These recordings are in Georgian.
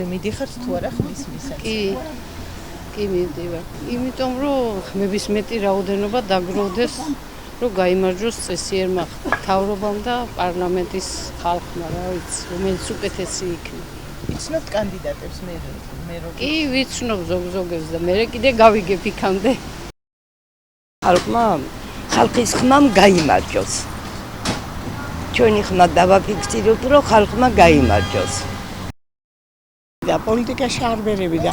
მიდიხართ თუ არა ხმის მისაწვდომად? კი მივდივარ. იმიტომ რომ ხმების მეტი რაოდენობა დაგროვდეს, რომ გაიმარჯვოს წესიერმა მთავრობამ და პარლამენტის ხალხმა, რა ვიცი, რომელიც უკეთესი იქნება. იცნობთ კანდიდატებს მე რო კი ვიცნობ ზოგ-ზოგებს და მე კიდე გავიგებ იქამდე. ხალხის ხმამ გაიმარჯვოს. ჩვენი ხმა დავაფიქსიროთ, რომ ხალხმა გაიმარჯვოს. და პოლიტიკაში არ ვერები და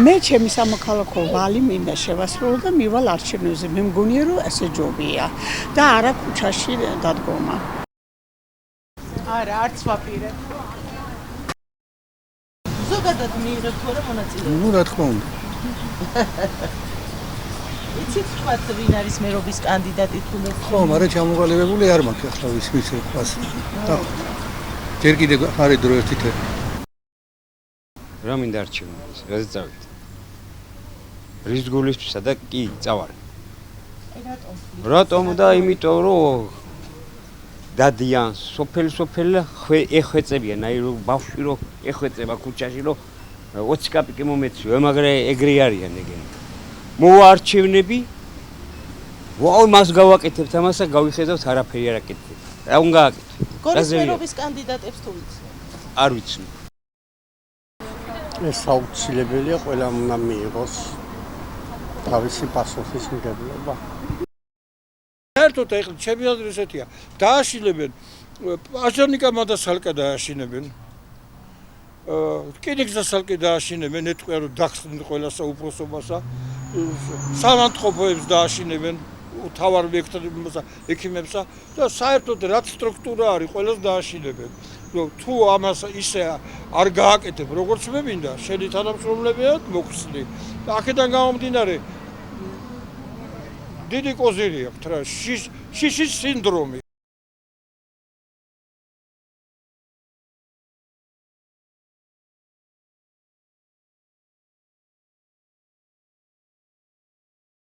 მე ჩემი სამოქალაქო ვალი მინდა შევასრულო და მივალ არჩევნებზე. მე მგონია რომ ესე ჯობია და არა ქუჩაში დადგომა. არა, არც ვაპირებ. ზოგადად მიიღებ თუ არა მონაწილეობა? ნუ რა თქმა უნდა. იცით თქვათ ვინ არის მერობის კანდიდატი თუ მე? ხო, მაგრამ ჩამოყალიბებული არ მაქვს ახლა ვის ხმას. ჯერ კიდე არის დრო ერთი თვე. რა მინდა არჩევნებს, რაზე წავიდე? რის გულისთვისა და კი წავარ. რატომ და იმიტომ რომ დადიან სოფელი ეხვეწებიან, აი რომ ბავშვი რომ ეხვეწება ქუჩაში რომ 20 კაპიკი მომეციო, მაგრამ ეგრე არიან ეგენი. მოვარჩევნები, ვაუ მას გავაკეთებთ, ამასა გავიხედავთ არაფერი არ აკეთებ. რა უნდა აკეთო? გორის მერობის კანდიდატებს თუ ვიცი? არ ვიცნობ. ეს აუცილებელია ყველამ უნდა მიიღოს თავისი პასუხის მიღება. საერთოდ ეხლა ჩემი აზრი ესეთია, დააშილებენ აჟანიკა მადასალკა დააშინებენ. რკინიგზა სალკე დააშინებენ, ეთქვია რომ დახსნით ყველასა უფროსობასა. სამანტყოფოებს დააშინებენ, თავარ ექიმებსა და საერთოდ რაც სტრუქტურა არის, ყველას დააშინებენ. თუ ამას ისე არ გააკეთებ, როგორც მე მინდა, შენი თანამშრომლებიად მოხსნი. აქედან გამომდინარე დიდი კოზირი აქვს რა, შიშის სინდრომი.